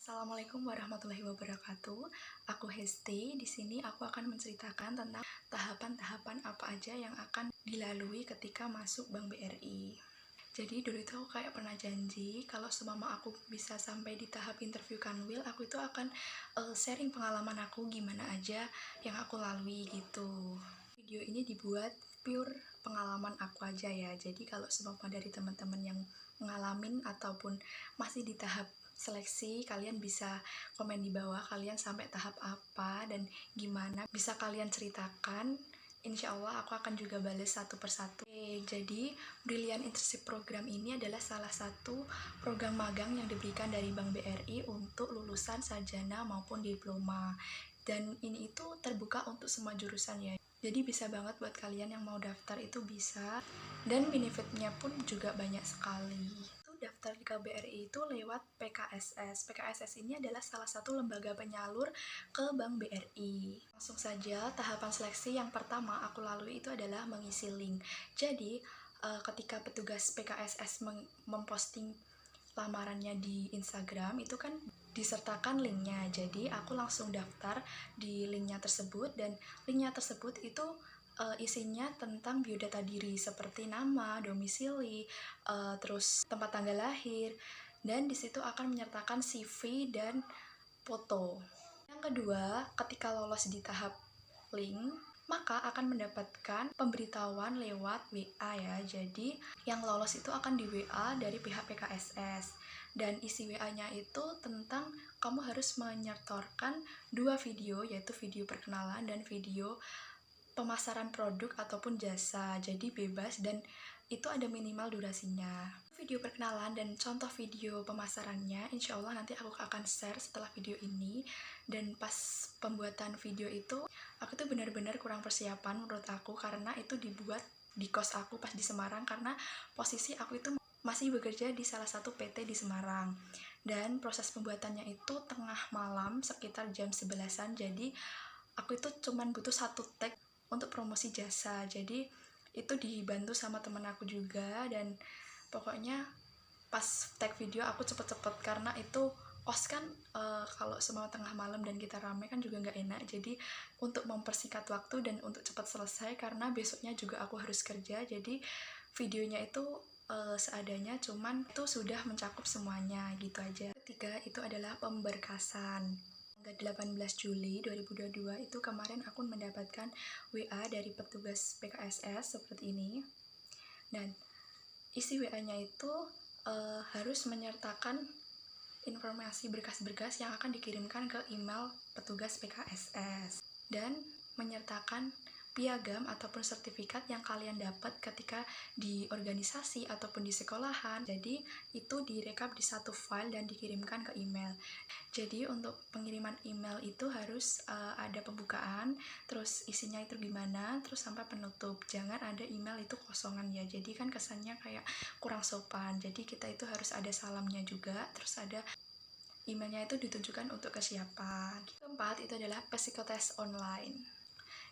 Assalamualaikum warahmatullahi wabarakatuh. Aku Hesti. Di sini aku akan menceritakan tentang tahapan-tahapan apa aja yang akan dilalui ketika masuk Bank BRI. Jadi dulu itu aku kayak pernah janji kalau semama aku bisa sampai di tahap interview Kanwil, aku itu akan sharing pengalaman aku gimana aja yang aku lalui gitu. Video ini dibuat pure pengalaman aku aja ya. Jadi kalau semama dari teman-teman yang ngalamin ataupun masih di tahap seleksi, kalian bisa komen di bawah kalian sampai tahap apa dan gimana bisa kalian ceritakan. Insya Allah aku akan juga bales satu persatu. Jadi Brilliant Internship Program ini adalah salah satu program magang yang diberikan dari Bank BRI untuk lulusan sarjana maupun diploma. Dan ini itu terbuka untuk semua jurusan ya. Jadi bisa banget buat kalian yang mau daftar itu bisa. Dan benefitnya pun juga banyak sekali. Daftar di KBRI itu lewat PKSS. PKSS ini adalah salah satu lembaga penyalur ke Bank BRI. Langsung saja, tahapan seleksi yang pertama aku lalui itu adalah mengisi link. Jadi, ketika petugas PKSS memposting lamarannya di Instagram, itu kan disertakan linknya. Jadi, aku langsung daftar di linknya tersebut, dan linknya tersebut itu isinya tentang biodata diri seperti nama, domisili, terus tempat tanggal lahir, dan disitu akan menyertakan CV dan foto. Yang kedua, ketika lolos di tahap link, maka akan mendapatkan pemberitahuan lewat WA ya. Jadi yang lolos itu akan di WA dari pihak PKSS, dan isi WA-nya itu tentang kamu harus menyetorkan 2 video, yaitu video perkenalan dan video pemasaran produk ataupun jasa. Jadi bebas dan itu ada minimal durasinya. Video perkenalan dan contoh video pemasarannya insya Allah nanti aku akan share setelah video ini. Dan pas pembuatan video itu aku tuh benar-benar kurang persiapan menurut aku, karena itu dibuat di kos aku pas di Semarang, karena posisi aku itu masih bekerja di salah satu PT di Semarang, dan proses pembuatannya itu tengah malam sekitar jam 11-an. Jadi aku itu cuman butuh 1 tag untuk promosi jasa. Jadi itu dibantu sama temen aku juga, dan pokoknya pas tag video aku cepet-cepet karena itu kos kan kalau semua tengah malam dan kita rame kan juga nggak enak. Jadi untuk mempersingkat waktu dan untuk cepat selesai, karena besoknya juga aku harus kerja, jadi videonya itu seadanya, cuman itu sudah mencakup semuanya gitu aja. Ketiga itu adalah pemberkasan. 18 Juli 2022 itu kemarin aku mendapatkan WA dari petugas PKSS seperti ini, dan isi WA-nya itu harus menyertakan informasi berkas-berkas yang akan dikirimkan ke email petugas PKSS, dan menyertakan piagam ataupun sertifikat yang kalian dapat ketika di organisasi ataupun di sekolahan. Jadi itu direkap di satu file dan dikirimkan ke email. Jadi untuk pengiriman email itu harus ada pembukaan, terus isinya itu gimana, terus sampai penutup. Jangan ada email itu kosongan ya, jadi kan kesannya kayak kurang sopan. Jadi kita itu harus ada salamnya juga, terus ada emailnya itu ditunjukkan untuk ke siapa. Keempat itu adalah psikotes online.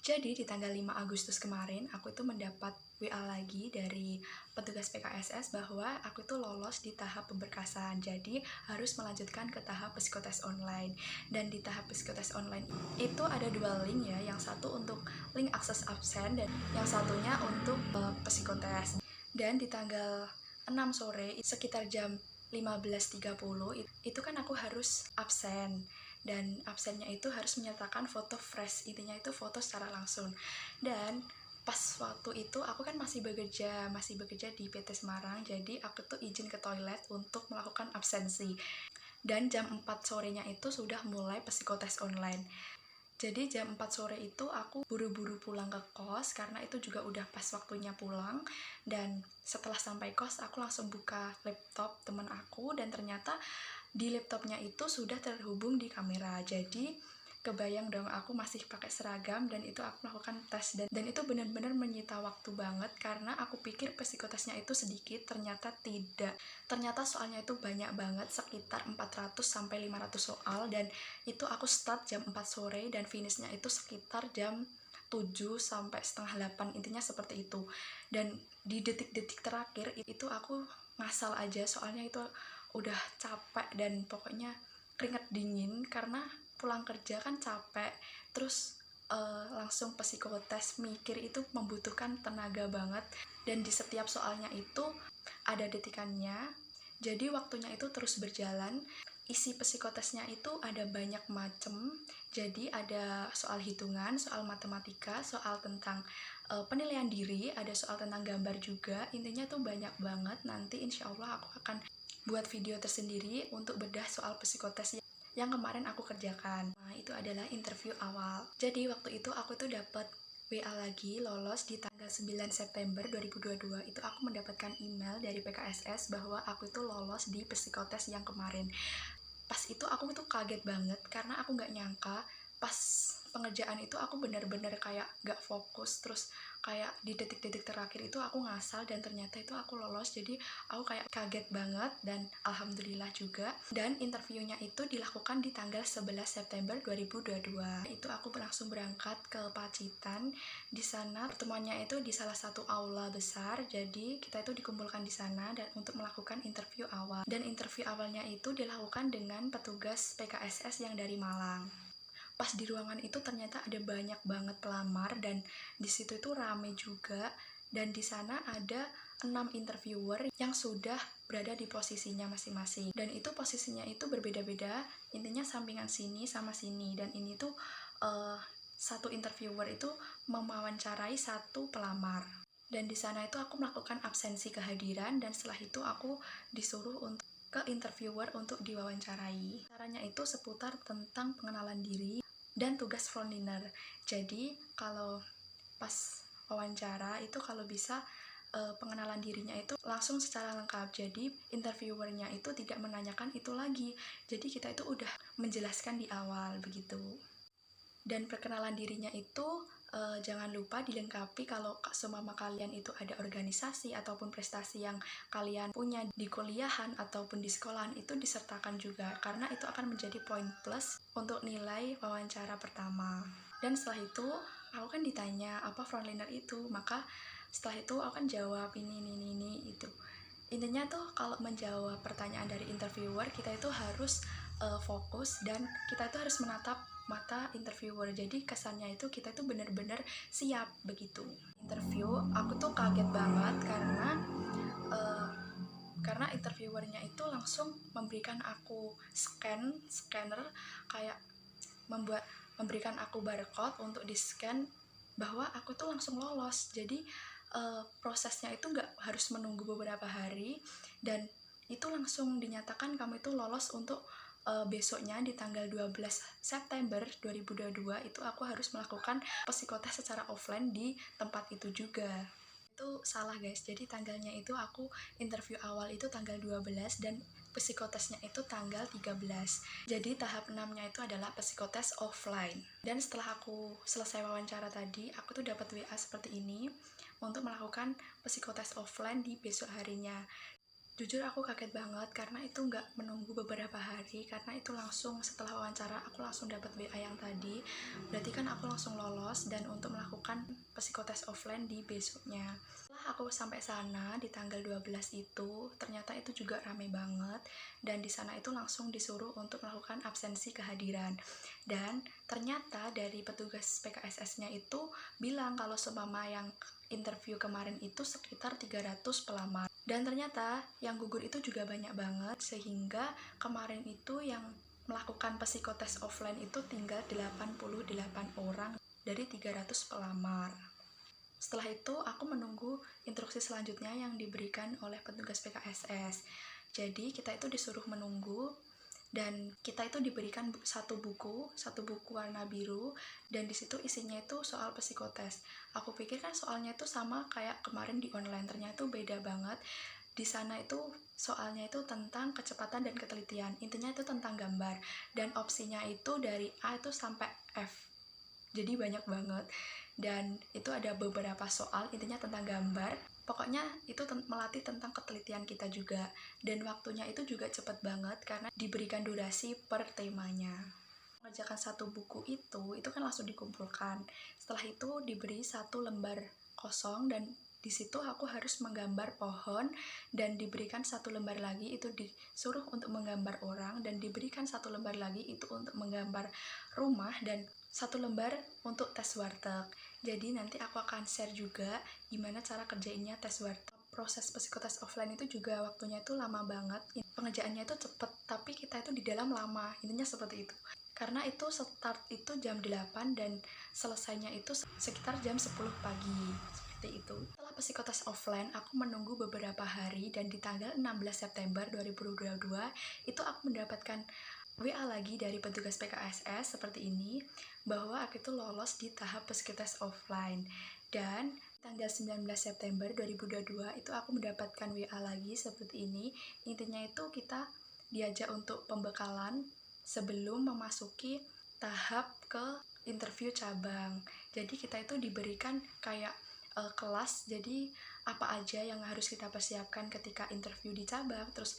Jadi di tanggal 5 Agustus kemarin aku itu mendapat WA lagi dari petugas PKSS bahwa aku itu lolos di tahap pemberkasan, jadi harus melanjutkan ke tahap psikotes online. Dan di tahap psikotes online itu ada 2 link ya, yang satu untuk link akses absen dan yang satunya untuk psikotes. Dan di tanggal 6 sore sekitar jam 15.30 itu kan aku harus absen, dan absennya itu harus menyertakan foto fresh, intinya itu foto secara langsung. Dan pas waktu itu aku kan masih bekerja di PT Semarang, jadi aku tuh izin ke toilet untuk melakukan absensi, dan jam 4 sorenya itu sudah mulai psikotes online. Jadi jam 4 sore itu aku buru-buru pulang ke kos karena itu juga udah pas waktunya pulang. Dan setelah sampai kos aku langsung buka laptop teman aku, dan ternyata di laptopnya itu sudah terhubung di kamera. Jadi kebayang dong aku masih pakai seragam, dan itu aku melakukan tes, dan itu benar-benar menyita waktu banget karena aku pikir psikotesnya itu sedikit, ternyata tidak. Ternyata soalnya itu banyak banget, sekitar 400-500 soal, dan itu aku start jam 4 sore dan finishnya itu sekitar jam 7-8, intinya seperti itu. Dan di detik-detik terakhir itu aku ngasal aja, soalnya itu udah capek dan pokoknya keringat dingin karena pulang kerja kan capek, terus langsung psikotes, mikir itu membutuhkan tenaga banget, dan di setiap soalnya itu ada detikannya, jadi waktunya itu terus berjalan. Isi psikotesnya itu ada banyak macam, jadi ada soal hitungan, soal matematika, soal tentang penilaian diri, ada soal tentang gambar juga. Intinya tuh banyak banget. Nanti insya Allah aku akan buat video tersendiri untuk bedah soal psikotes yang kemarin aku kerjakan. Nah, itu adalah interview awal. Jadi waktu itu aku tuh dapat WA lagi, lolos di tanggal 9 September 2022. Itu aku mendapatkan email dari PKSS bahwa aku itu lolos di psikotes yang kemarin. Pas itu aku tuh kaget banget karena aku nggak nyangka pas pengerjaan itu aku benar-benar kayak nggak fokus, terus kayak di detik-detik terakhir itu aku ngasal dan ternyata itu aku lolos. Jadi aku kayak kaget banget dan alhamdulillah juga. Dan interviewnya itu dilakukan di tanggal 11 September 2022. Itu aku langsung berangkat ke Pacitan. Di sana pertemuannya itu di salah satu aula besar, jadi kita itu dikumpulkan di sana dan untuk melakukan interview awal. Dan interview awalnya itu dilakukan dengan petugas PKSS yang dari Malang. Pas di ruangan itu ternyata ada banyak banget pelamar dan di situ itu rame juga, dan di sana ada 6 interviewer yang sudah berada di posisinya masing-masing, dan itu posisinya itu berbeda-beda, intinya sampingan sini sama sini. Dan ini tuh satu interviewer itu mewawancarai satu pelamar, dan di sana itu aku melakukan absensi kehadiran, dan setelah itu aku disuruh untuk ke interviewer untuk diwawancarai. Caranya itu seputar tentang pengenalan diri dan tugas frontliner. Jadi kalau pas wawancara itu kalau bisa pengenalan dirinya itu langsung secara lengkap. Jadi interviewernya itu tidak menanyakan itu lagi. Jadi kita itu udah menjelaskan di awal begitu. Dan perkenalan dirinya itu jangan lupa dilengkapi kalau seumpama kalian itu ada organisasi ataupun prestasi yang kalian punya di kuliahan ataupun di sekolahan, itu disertakan juga karena itu akan menjadi poin plus untuk nilai wawancara pertama. Dan setelah itu aku kan ditanya apa frontliner itu, maka setelah itu aku kan jawab ini itu. Intinya tuh kalau menjawab pertanyaan dari interviewer, kita itu harus fokus dan kita itu harus menatap mata interviewer. Jadi kesannya itu kita itu benar-benar siap begitu. Interview aku tuh kaget banget karena interviewernya itu langsung memberikan aku scanner kayak memberikan aku barcode untuk di scan bahwa aku tuh langsung lolos. Jadi prosesnya itu nggak harus menunggu beberapa hari, dan itu langsung dinyatakan kamu itu lolos untuk besoknya di tanggal 12 September 2022 itu aku harus melakukan psikotes secara offline di tempat itu juga. Itu salah guys, jadi tanggalnya itu aku interview awal itu tanggal 12 dan psikotesnya itu tanggal 13. Jadi tahap 6-nya itu adalah psikotes offline. Dan setelah aku selesai wawancara tadi, aku tuh dapat WA seperti ini untuk melakukan psikotes offline di besok harinya. Jujur aku kaget banget karena itu nggak menunggu beberapa hari, karena itu langsung setelah wawancara aku langsung dapat WA yang tadi, berarti kan aku langsung lolos dan untuk melakukan psikotes offline di besoknya. Setelah aku sampai sana di tanggal 12 itu ternyata itu juga rame banget, dan di sana itu langsung disuruh untuk melakukan absensi kehadiran. Dan ternyata dari petugas PKSS-nya itu bilang kalau seumpama yang interview kemarin itu sekitar 300 pelamar. Dan ternyata yang gugur itu juga banyak banget, sehingga kemarin itu yang melakukan psikotes offline itu tinggal 88 orang dari 300 pelamar. Setelah itu aku menunggu instruksi selanjutnya yang diberikan oleh petugas PKSS. Jadi kita itu disuruh menunggu, dan kita itu diberikan satu buku warna biru, dan disitu isinya itu soal psikotes. Aku pikir kan soalnya itu sama kayak kemarin di online, ternyata itu beda banget. Di sana itu soalnya itu tentang kecepatan dan ketelitian, intinya itu tentang gambar, dan opsinya itu dari A itu sampai F, jadi banyak banget. Dan itu ada beberapa soal intinya tentang gambar. Pokoknya itu melatih tentang ketelitian kita juga, dan waktunya itu juga cepet banget karena diberikan durasi per temanya. Mengerjakan satu buku itu kan langsung dikumpulkan. Setelah itu diberi satu lembar kosong dan Di situ aku harus menggambar pohon dan diberikan 1 lembar lagi itu disuruh untuk menggambar orang, dan diberikan 1 lembar lagi itu untuk menggambar rumah, dan 1 lembar untuk tes warteg. Jadi nanti aku akan share juga gimana cara kerjainnya tes warteg. Proses psikotes offline itu juga waktunya itu lama banget. Pengerjaannya itu cepet, tapi kita itu di dalam lama. Intinya seperti itu. Karena itu start itu jam 8 dan selesainya itu sekitar jam 10 pagi. Seperti itu. Setelah psikotes offline, aku menunggu beberapa hari, dan di tanggal 16 September 2022 itu aku mendapatkan WA lagi dari petugas PKSS seperti ini, bahwa aku itu lolos di tahap psikotes offline. Dan tanggal 19 September 2022 itu aku mendapatkan WA lagi seperti ini. Intinya itu kita diajak untuk pembekalan sebelum memasuki tahap ke interview cabang. Jadi kita itu diberikan kayak kelas, jadi apa aja yang harus kita persiapkan ketika interview di cabang, terus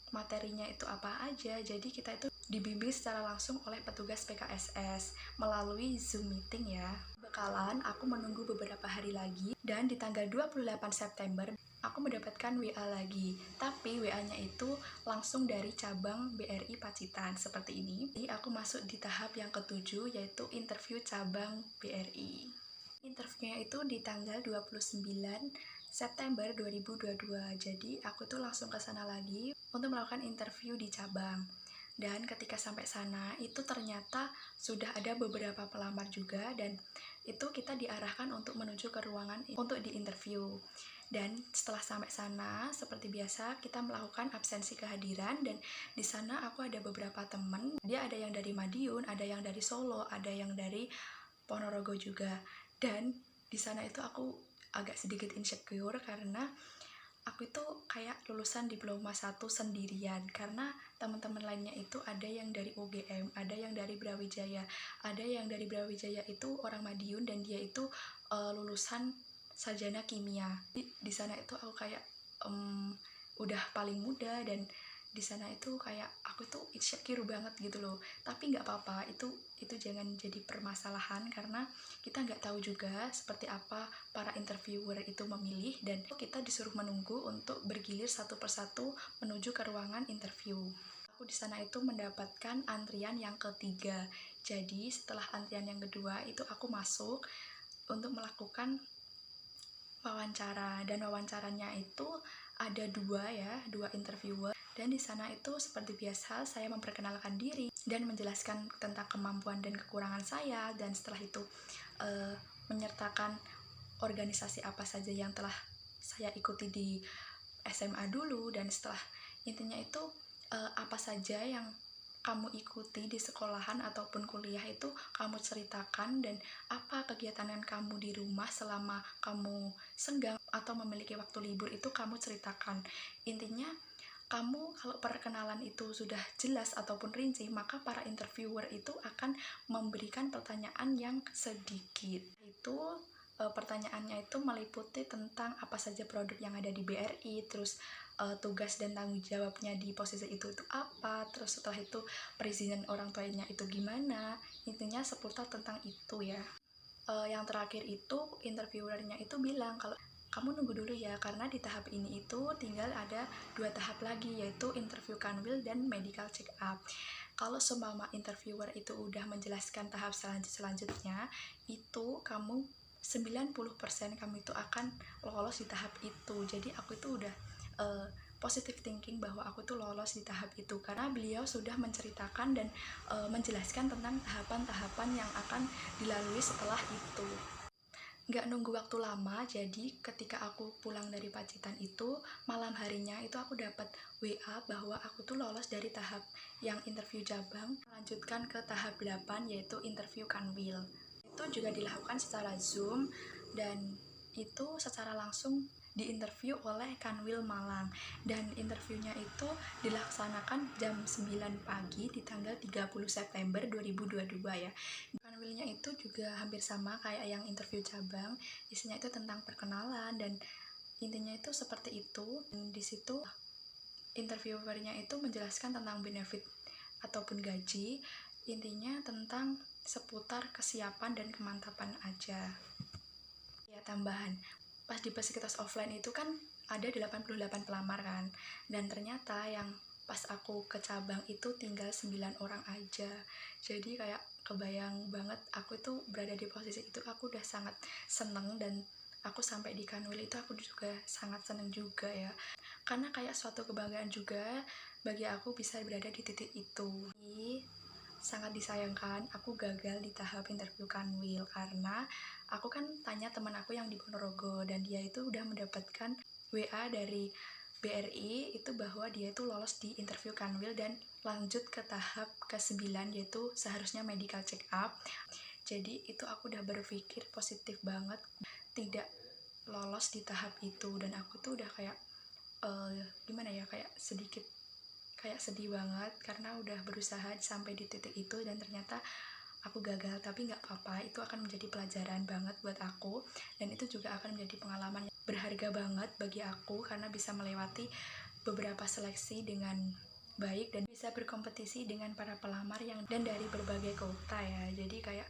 materinya itu apa aja. Jadi kita itu dibimbing secara langsung oleh petugas PKSS melalui Zoom meeting ya. Bekalan, aku menunggu beberapa hari lagi, dan di tanggal 28 September aku mendapatkan WA lagi, tapi WA-nya itu langsung dari cabang BRI Pacitan seperti ini. Jadi aku masuk di tahap yang ke-7, yaitu interview cabang BRI. Interviewnya itu di tanggal 29 September 2022. Jadi aku tuh langsung ke sana lagi untuk melakukan interview di cabang. Dan ketika sampai sana itu ternyata sudah ada beberapa pelamar juga, dan itu kita diarahkan untuk menuju ke ruangan untuk diinterview. Dan setelah sampai sana, seperti biasa kita melakukan absensi kehadiran, dan di sana aku ada beberapa teman. Dia ada yang dari Madiun, ada yang dari Solo, ada yang dari Ponorogo juga. Dan di sana itu aku agak sedikit insecure karena aku itu kayak lulusan diploma 1 sendirian, karena teman-teman lainnya itu ada yang dari UGM, ada yang dari Brawijaya, ada yang dari Brawijaya itu orang Madiun, dan dia itu lulusan sarjana kimia. Di sana itu aku kayak udah paling muda, dan di sana itu kayak aku tuh insecure banget gitu loh. Tapi nggak apa-apa, itu jangan jadi permasalahan, karena kita nggak tahu juga seperti apa para interviewer itu memilih, dan kita disuruh menunggu untuk bergilir satu persatu menuju ke ruangan interview. Aku di sana itu mendapatkan antrian yang ketiga. Jadi setelah antrian yang kedua itu aku masuk untuk melakukan wawancara, dan wawancaranya itu ada dua interviewer. Dan di sana itu seperti biasa saya memperkenalkan diri dan menjelaskan tentang kemampuan dan kekurangan saya, dan setelah itu menyertakan organisasi apa saja yang telah saya ikuti di SMA dulu, dan setelah intinya itu apa saja yang kamu ikuti di sekolahan ataupun kuliah itu kamu ceritakan, dan apa kegiatan yang kamu di rumah selama kamu senggang atau memiliki waktu libur itu kamu ceritakan. Intinya kamu kalau perkenalan itu sudah jelas ataupun rinci, maka para interviewer itu akan memberikan pertanyaan yang sedikit. Itu pertanyaannya itu meliputi tentang apa saja produk yang ada di BRI, terus tugas dan tanggung jawabnya di posisi itu apa, terus setelah itu perizinan orang tuanya itu gimana. Intinya seputar tentang itu ya. Yang terakhir itu interviewernya itu bilang kalau kamu nunggu dulu ya, karena di tahap ini itu tinggal ada 2 tahap lagi, yaitu interview kanwil dan medical check up. Kalau seumpama interviewer itu udah menjelaskan tahap selanjutnya, itu kamu 90% kamu itu akan lolos di tahap itu. Jadi aku itu udah positive thinking bahwa aku tuh lolos di tahap itu, karena beliau sudah menceritakan dan menjelaskan tentang tahapan-tahapan yang akan dilalui setelah itu. Nggak nunggu waktu lama, jadi ketika aku pulang dari Pacitan itu, malam harinya itu aku dapat WA bahwa aku tuh lolos dari tahap yang interview cabang, melanjutkan ke tahap 8, yaitu interview kanwil. Itu juga dilakukan secara Zoom, dan itu secara langsung diinterview oleh Kanwil Malang, dan interviewnya itu dilaksanakan jam 9 pagi di tanggal 30 September 2022 ya. Kanwilnya itu juga hampir sama kayak yang interview cabang, isinya itu tentang perkenalan, dan intinya itu seperti itu. Dan di situ interviewernya itu menjelaskan tentang benefit ataupun gaji, intinya tentang seputar kesiapan dan kemantapan aja. Ya, tambahan, pas di psikitas offline itu kan ada 88 pelamar kan, dan ternyata yang pas aku ke cabang itu tinggal 9 orang aja. Jadi kayak kebayang banget aku tuh berada di posisi itu, aku udah sangat seneng, dan aku sampai di Kanwil itu aku juga sangat seneng juga ya, karena kayak suatu kebanggaan juga bagi aku bisa berada di titik itu. Sangat disayangkan aku gagal di tahap interview Kanwil, karena aku kan tanya teman aku yang di Ponorogo, dan dia itu udah mendapatkan WA dari BRI itu bahwa dia itu lolos di interview Kanwil dan lanjut ke tahap ke-9, yaitu seharusnya medical check up. Jadi itu aku udah berpikir positif banget tidak lolos di tahap itu, dan aku tuh udah kayak gimana ya, kayak sedih banget karena udah berusaha sampai di titik itu dan ternyata aku gagal. Tapi nggak apa-apa, itu akan menjadi pelajaran banget buat aku, dan itu juga akan menjadi pengalaman yang berharga banget bagi aku karena bisa melewati beberapa seleksi dengan baik dan bisa berkompetisi dengan para pelamar yang dan dari berbagai kota ya. Jadi kayak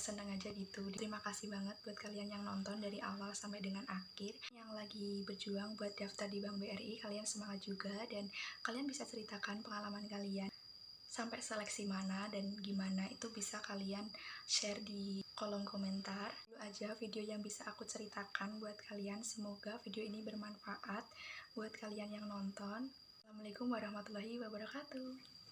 senang aja gitu. Terima kasih banget buat kalian yang nonton dari awal sampai dengan akhir, yang lagi berjuang buat daftar di Bank BRI. Kalian semangat juga, dan kalian bisa ceritakan pengalaman kalian sampai seleksi mana dan gimana, itu bisa kalian share di kolom komentar. Itu aja video yang bisa aku ceritakan buat kalian. Semoga video ini bermanfaat buat kalian yang nonton. Assalamualaikum warahmatullahi wabarakatuh.